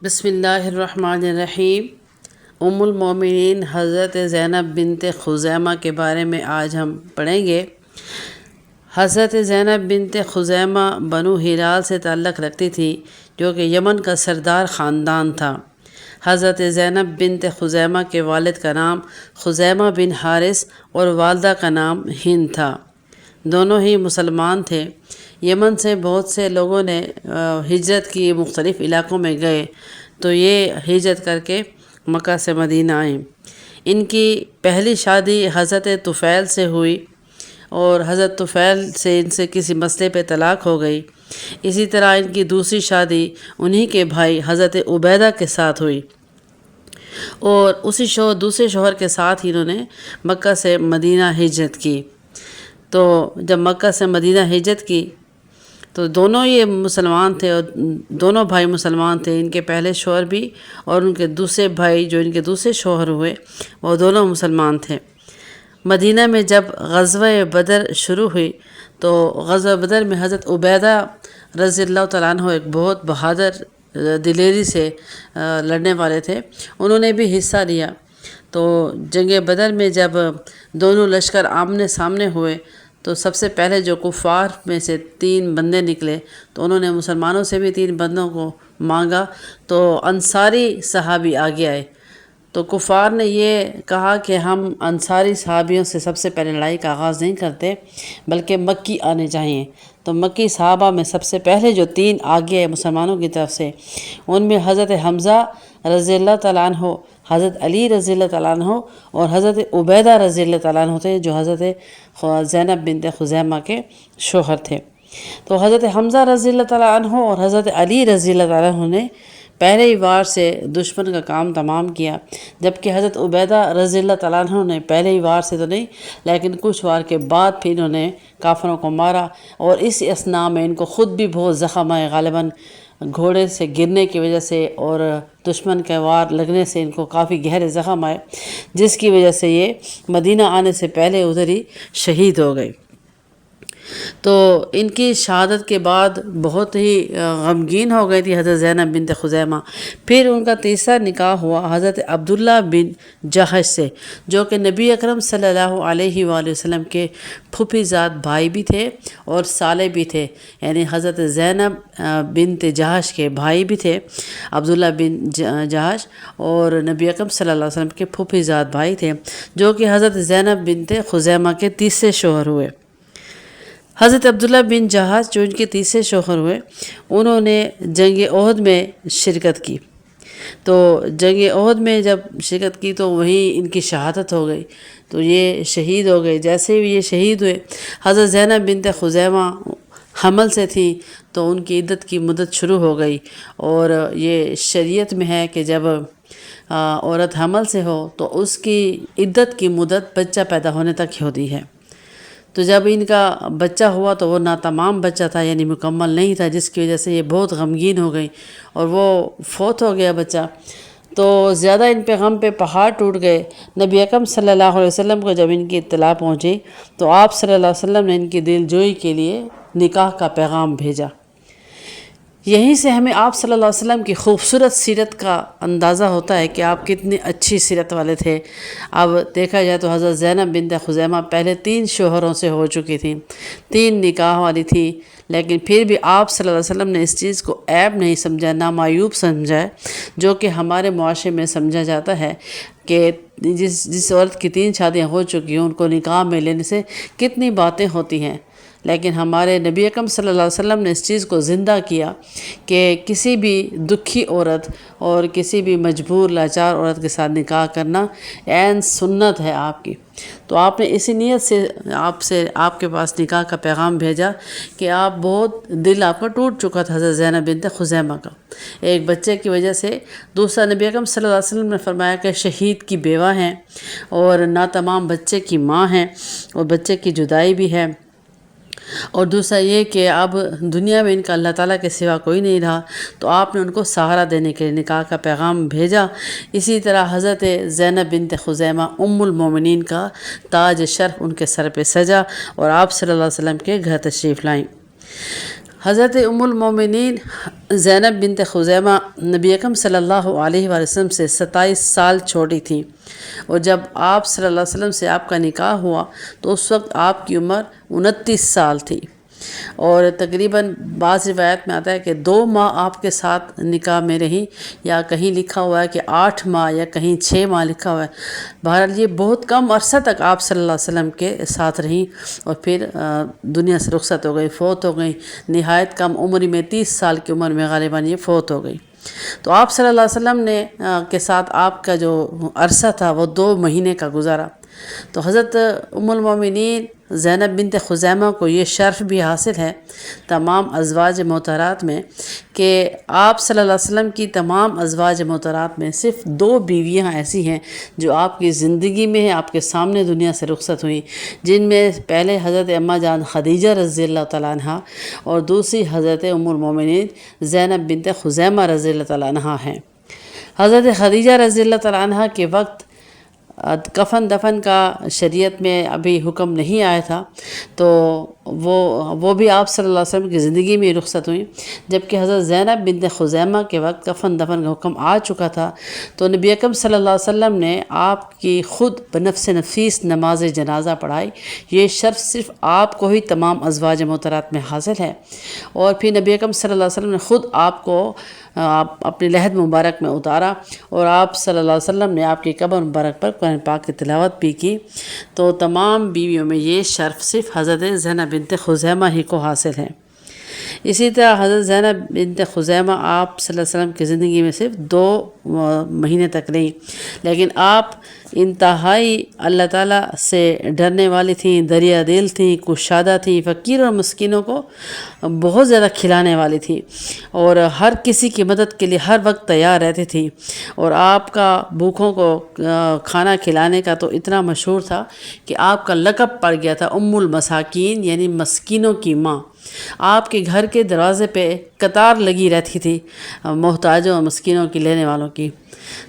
بسم اللہ الرحمن الرحیم۔ ام المومنین حضرت زینب بنت خزیمہ کے بارے میں آج ہم پڑھیں گے۔ حضرت زینب بنت خزیمہ بنو ہلال سے تعلق رکھتی تھی جو کہ یمن کا سردار خاندان تھا۔ حضرت زینب بنت خزیمہ کے والد کا نام خزیمہ بن حارث اور والدہ کا نام ہند تھا۔ دونوں ہی مسلمان تھے۔ یمن سے بہت سے لوگوں نے ہجرت کی، مختلف علاقوں میں گئے تو یہ ہجرت کر کے مکہ سے مدینہ آئیں۔ ان کی پہلی شادی حضرت طفیل سے ہوئی اور حضرت طفیل سے ان سے کسی مسئلے پہ طلاق ہو گئی۔ اسی طرح ان کی دوسری شادی انہی کے بھائی حضرت عبیدہ کے ساتھ ہوئی اور اسی دوسرے شوہر کے ساتھ ہی انہوں نے مکہ سے مدینہ ہجرت کی۔ تو جب مکہ سے مدینہ ہجرت کی تو دونوں یہ مسلمان تھے اور دونوں بھائی مسلمان تھے، ان کے پہلے شوہر بھی اور ان کے دوسرے بھائی جو ان کے دوسرے شوہر ہوئے وہ دونوں مسلمان تھے۔ مدینہ میں جب غزوہ بدر شروع ہوئی تو غزوہ بدر میں حضرت عبیدہ رضی اللہ تعالیٰ عنہ ایک بہت بہادر دلیری سے لڑنے والے تھے، انہوں نے بھی حصہ لیا۔ تو جنگ بدر میں جب دونوں لشکر آمنے سامنے ہوئے تو سب سے پہلے جو کفار میں سے 3 بندے نکلے تو انہوں نے مسلمانوں سے بھی 3 بندوں کو مانگا، تو انصاری صحابی آگے آئے۔ تو کفار نے یہ کہا کہ ہم انصاری صحابیوں سے سب سے پہلے لڑائی کا آغاز نہیں کرتے بلکہ مکی آنے چاہیے۔ تو مکی صحابہ میں سب سے پہلے جو 3 آگے آئے مسلمانوں کی طرف سے، ان میں حضرت حمزہ رضی اللہ تعالیٰ عنہ، حضرت علی رضی اللہ تعالیٰ عنہ اور حضرت عبیدہ رضی اللہ تعالیٰ عنہ تھے جو حضرت زینب بنت خزیمہ کے شوہر تھے۔ تو حضرت حمزہ رضی اللہ تعالیٰ عنہ اور حضرت علی رضی اللہ تعالیٰ عنہ نے پہلے ہی وار سے دشمن کا کام تمام کیا، جبکہ حضرت عبیدہ رضی اللہ تعالیٰ عنہ نے پہلے ہی وار سے تو نہیں لیکن کچھ وار کے بعد پھر انہوں نے کافروں کو مارا، اور اس اثناء میں ان کو خود بھی بہت زخم آئے، غالباً گھوڑے سے گرنے کی وجہ سے اور دشمن کے وار لگنے سے ان کو کافی گہرے زخم آئے، جس کی وجہ سے یہ مدینہ آنے سے پہلے ادھر ہی شہید ہو گئے۔ تو ان کی شہادت کے بعد بہت ہی غمگین ہو گئی تھی حضرت زینب بنت خزیمہ۔ پھر ان کا تیسرا نکاح ہوا حضرت عبداللہ بن جہش سے جو کہ نبی اکرم صلی اللہ علیہ وآلہ وسلم کے پھوپھی زاد بھائی بھی تھے اور سالے بھی تھے، یعنی حضرت زینب بنت جہش کے بھائی بھی تھے عبداللہ بن جہش، اور نبی اکرم صلی اللہ علیہ وسلم کے پھوپھی زاد بھائی تھے جو کہ حضرت زینب بنت خزیمہ کے تیسرے شوہر ہوئے۔ حضرت عبداللہ بن جہش جو ان کے تیسرے شوہر ہوئے، انہوں نے جنگ احد میں شرکت کی۔ تو جنگ احد میں جب شرکت کی تو وہیں ان کی شہادت ہو گئی، تو یہ شہید ہو گئے۔ جیسے ہی یہ شہید ہوئے، حضرت زینب بنت خزیمہ حمل سے تھی تو ان کی عدت کی مدت شروع ہو گئی، اور یہ شریعت میں ہے کہ جب عورت حمل سے ہو تو اس کی عدت کی مدت بچہ پیدا ہونے تک ہوتی ہے۔ تو جب ان کا بچہ ہوا تو وہ ناتمام بچہ تھا، یعنی مکمل نہیں تھا، جس کی وجہ سے یہ بہت غمگین ہو گئی اور وہ فوت ہو گیا بچہ۔ تو زیادہ ان پہ غم پہ پہاڑ ٹوٹ گئے۔ نبی اکرم صلی اللہ علیہ وسلم کو جب ان کی اطلاع پہنچی تو آپ صلی اللہ علیہ وسلم نے ان کی دل جوئی کے لیے نکاح کا پیغام بھیجا۔ یہیں سے ہمیں آپ صلی اللہ علیہ وسلم کی خوبصورت سیرت کا اندازہ ہوتا ہے کہ آپ کتنی اچھی سیرت والے تھے۔ اب دیکھا جائے تو حضرت زینب بنت خزیمہ پہلے 3 شوہروں سے ہو چکی تھیں، 3 نکاح والی تھی، لیکن پھر بھی آپ صلی اللہ علیہ وسلم نے اس چیز کو عیب نہیں سمجھا، نامعیوب سمجھا، جو کہ ہمارے معاشرے میں سمجھا جاتا ہے کہ جس عورت کی 3 شادیاں ہو چکی ہیں ان کو نکاح میں لینے سے کتنی باتیں ہوتی ہیں، لیکن ہمارے نبی اکرم صلی اللہ علیہ وسلم نے اس چیز کو زندہ کیا کہ کسی بھی دکھی عورت اور کسی بھی مجبور لاچار عورت کے ساتھ نکاح کرنا عین سنت ہے آپ کی۔ تو آپ نے اسی نیت سے آپ کے پاس نکاح کا پیغام بھیجا کہ آپ بہت دل آپ کا ٹوٹ چکا تھا حضرت زینب بنت خزیمہ کا ایک بچے کی وجہ سے۔ دوسرا، نبی اکرم صلی اللہ علیہ وسلم نے فرمایا کہ شہید کی بیوہ ہیں اور ناتمام بچے کی ماں ہیں اور بچے کی جدائی بھی ہے، اور دوسرا یہ کہ اب دنیا میں ان کا اللہ تعالیٰ کے سوا کوئی نہیں رہا، تو آپ نے ان کو سہارا دینے کے لیے نکاح کا پیغام بھیجا۔ اسی طرح حضرت زینب بنت خزیمہ ام المومنین کا تاج شرف ان کے سر پہ سجا اور آپ صلی اللہ علیہ وسلم کے گھر تشریف لائیں۔ حضرت ام المومنین زینب بنت خزیمہ نبی اکرم صلی اللہ علیہ وآلہ وسلم سے 27 سال چھوٹی تھیں، اور جب آپ صلی اللہ علیہ وسلم سے آپ کا نکاح ہوا تو اس وقت آپ کی عمر 29 سال تھی، اور تقریباً بعض روایت میں آتا ہے کہ 2 ماہ آپ کے ساتھ نکاح میں رہیں، یا کہیں لکھا ہوا ہے کہ 8 ماہ یا کہیں 6 ماہ لکھا ہوا ہے۔ بہرحال یہ بہت کم عرصہ تک آپ صلی اللہ علیہ وسلم کے ساتھ رہیں، اور پھر دنیا سے رخصت ہو گئی، فوت ہو گئی، نہایت کم عمر میں 30 سال کی عمر میں غالباً یہ فوت ہو گئی۔ تو آپ صلی اللہ علیہ وسلم نے کے ساتھ آپ کا جو عرصہ تھا وہ 2 مہینے کا گزارا۔ تو حضرت ام المومنین زینب بنت خزیمہ کو یہ شرف بھی حاصل ہے تمام ازواج محترات میں کہ آپ صلی اللہ علیہ وسلم کی تمام ازواج محترات میں صرف 2 بیویاں ایسی ہیں جو آپ کی زندگی میں ہیں، آپ کے سامنے دنیا سے رخصت ہوئیں، جن میں پہلے حضرت اماں جان خدیجہ رضی اللہ تعالیٰ عنہ اور دوسری حضرت ام المومنین زینب بنت خزیمہ رضی اللہ تعالیٰ عنہ ہیں۔ حضرت خدیجہ رضی اللہ تعالیٰ عنہ کے وقت کفن دفن کا شریعت میں ابھی حکم نہیں آیا تھا، تو وہ بھی آپ صلی اللہ علیہ وسلم کی زندگی میں رخصت ہوئیں، جبکہ حضرت زینب بنت خزیمہ کے وقت کفن دفن کا حکم آ چکا تھا۔ تو نبی اکرم صلی اللہ علیہ وسلم نے آپ کی خود بنفس نفیس نماز جنازہ پڑھائی۔ یہ شرف صرف آپ کو ہی تمام ازواج محترات میں حاصل ہے، اور پھر نبی اکرم صلی اللہ علیہ وسلم نے خود آپ کو اپنے لحد مبارک میں اتارا، اور آپ صلی اللہ علیہ وسلم نے آپ کی قبر مبارک پر قرآن پاک کی تلاوت بھی کی۔ تو تمام بیویوں میں یہ شرف صرف حضرت زینب بنت خزیمہ ہی کو حاصل ہے۔ اسی طرح حضرت زینب بنت خزیمہ آپ صلی اللہ علیہ وسلم کی زندگی میں صرف 2 مہینے تک رہیں، لیکن آپ انتہائی اللہ تعالیٰ سے ڈرنے والی تھیں، دریا دل تھیں، کشادہ تھیں، فقیر اور مسکینوں کو بہت زیادہ کھلانے والی تھیں، اور ہر کسی کی مدد کے لیے ہر وقت تیار رہتی تھیں، اور آپ کا بھوکھوں کو کھانا کھلانے کا تو اتنا مشہور تھا کہ آپ کا لقب پڑ گیا تھا ام المساکین، یعنی مسکینوں کی ماں۔ آپ کے گھر کے دروازے پہ قطار لگی رہتی تھی محتاجوں اور مسکینوں کی لینے والوں کی،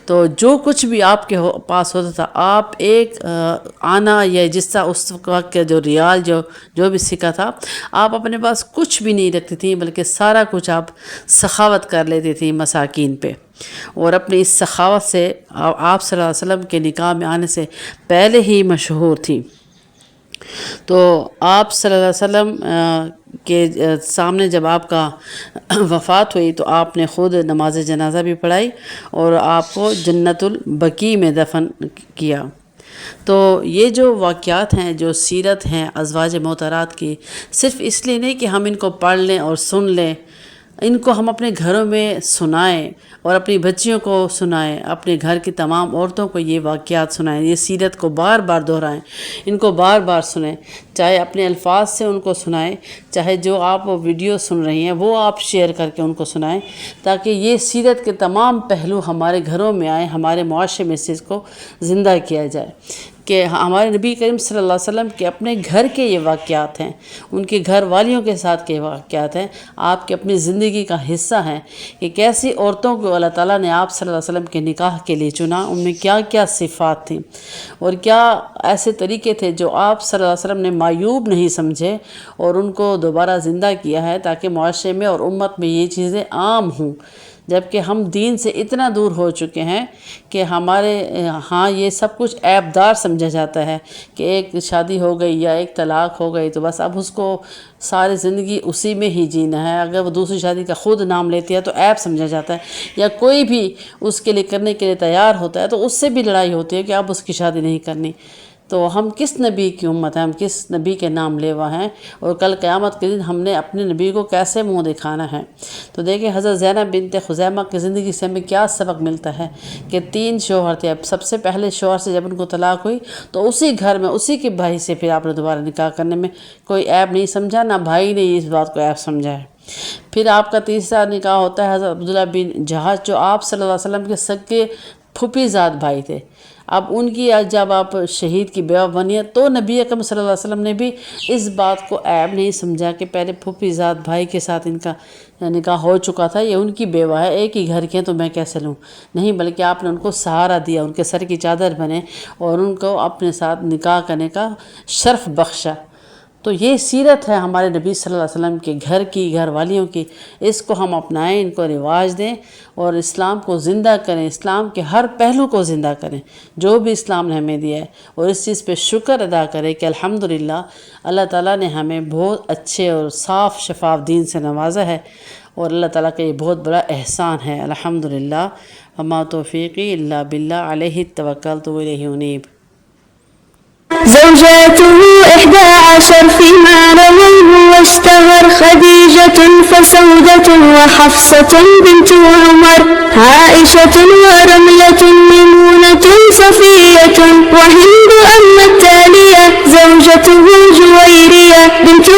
تو جو کچھ بھی آپ کے پاس ہوتا تھا، آپ ایک آنا یا جس طرح اس وقت کے جو ریال جو بھی سکہ تھا، آپ اپنے پاس کچھ بھی نہیں رکھتی تھیں، بلکہ سارا کچھ آپ سخاوت کر لیتی تھیں مساکین پہ، اور اپنی اس سخاوت سے آپ صلی اللہ علیہ وسلم کے نکاح میں آنے سے پہلے ہی مشہور تھیں۔ تو آپ صلی اللہ علیہ وسلم کے سامنے جب آپ کا وفات ہوئی تو آپ نے خود نماز جنازہ بھی پڑھائی، اور آپ کو جنت البقیع میں دفن کیا۔ تو یہ جو واقعات ہیں، جو سیرت ہیں ازواج محترات کی، صرف اس لیے نہیں کہ ہم ان کو پڑھ لیں اور سن لیں، ان کو ہم اپنے گھروں میں سنائیں، اور اپنی بچیوں کو سنائیں، اپنے گھر کی تمام عورتوں کو یہ واقعات سنائیں، یہ سیرت کو بار بار دہرائیں، ان کو بار بار سنیں، چاہے اپنے الفاظ سے ان کو سنائیں، چاہے جو آپ ویڈیو سن رہی ہیں وہ آپ شیئر کر کے ان کو سنائیں، تاکہ یہ سیرت کے تمام پہلو ہمارے گھروں میں آئیں، ہمارے معاشرے میں اس کو زندہ کیا جائے کہ ہمارے نبی کریم صلی اللہ علیہ وسلم کے اپنے گھر کے یہ واقعات ہیں، ان کے گھر والیوں کے ساتھ کے واقعات ہیں، آپ کے اپنی زندگی کا حصہ ہیں کہ کیسی عورتوں کو اللہ تعالیٰ نے آپ صلی اللہ علیہ وسلم کے نکاح کے لیے چنا، ان میں کیا کیا صفات تھیں، اور کیا ایسے طریقے تھے جو آپ صلی اللہ علیہ وسلم نے معیوب نہیں سمجھے اور ان کو دوبارہ زندہ کیا ہے، تاکہ معاشرے میں اور امت میں یہ چیزیں عام ہوں۔ جبکہ ہم دین سے اتنا دور ہو چکے ہیں کہ ہمارے ہاں یہ سب کچھ عیب دار سمجھا جاتا ہے کہ ایک شادی ہو گئی یا ایک طلاق ہو گئی تو بس اب اس کو ساری زندگی اسی میں ہی جینا ہے، اگر وہ دوسری شادی کا خود نام لیتی ہے تو عیب سمجھا جاتا ہے، یا کوئی بھی اس کے لیے کرنے کے لیے تیار ہوتا ہے تو اس سے بھی لڑائی ہوتی ہے کہ اب اس کی شادی نہیں کرنی۔ تو ہم کس نبی کی امت ہیں، ہم کس نبی کے نام لیوا ہیں، اور کل قیامت کے دن ہم نے اپنے نبی کو کیسے منہ دکھانا ہے۔ تو دیکھیں حضرت زینب بنت خزیمہ کی زندگی سے ہمیں کیا سبق ملتا ہے کہ 3 شوہر تھے، اب سب سے پہلے شوہر سے جب ان کو طلاق ہوئی تو اسی گھر میں اسی کے بھائی سے پھر آپ نے دوبارہ نکاح کرنے میں کوئی عیب نہیں سمجھا، نہ بھائی نے اس بات کو عیب سمجھا ہے۔ پھر آپ کا تیسرا نکاح ہوتا ہے حضرت عبداللہ بن جہاش، جو آپ صلی اللہ علیہ وسلم کے سگے پھوپھی زاد بھائی تھے۔ اب ان کی جب آپ شہید کی بیوہ بنی ہے تو نبی اکرم صلی اللہ علیہ وسلم نے بھی اس بات کو عیب نہیں سمجھا کہ پہلے پھوپھی زاد بھائی کے ساتھ ان کا نکاح ہو چکا تھا، یہ ان کی بیوہ ہے، ایک ہی گھر کے ہیں تو میں کیسے لوں، نہیں، بلکہ آپ نے ان کو سہارا دیا، ان کے سر کی چادر بنے اور ان کو اپنے ساتھ نکاح کرنے کا شرف بخشا۔ تو یہ سیرت ہے ہمارے نبی صلی اللہ علیہ وسلم کے گھر کی، گھر والیوں کی. اس کو ہم اپنائیں، ان کو رواج دیں اور اسلام کو زندہ کریں، اسلام کے ہر پہلو کو زندہ کریں جو بھی اسلام نے ہمیں دیا ہے، اور اس چیز پہ شکر ادا کریں کہ الحمدللہ اللہ تعالیٰ نے ہمیں بہت اچھے اور صاف شفاف دین سے نوازا ہے، اور اللہ تعالیٰ کا یہ بہت بڑا احسان ہے الحمدللہ. وما توفیقی الا باللہ علیہ توکلت و الیہ انیب. زوجاته 11 فيما رووه واشتهر خديجة فسودة وحفصة بنت عمر عائشة ورملة ميمونة صفية وهند التالية زوجته جويرية بنت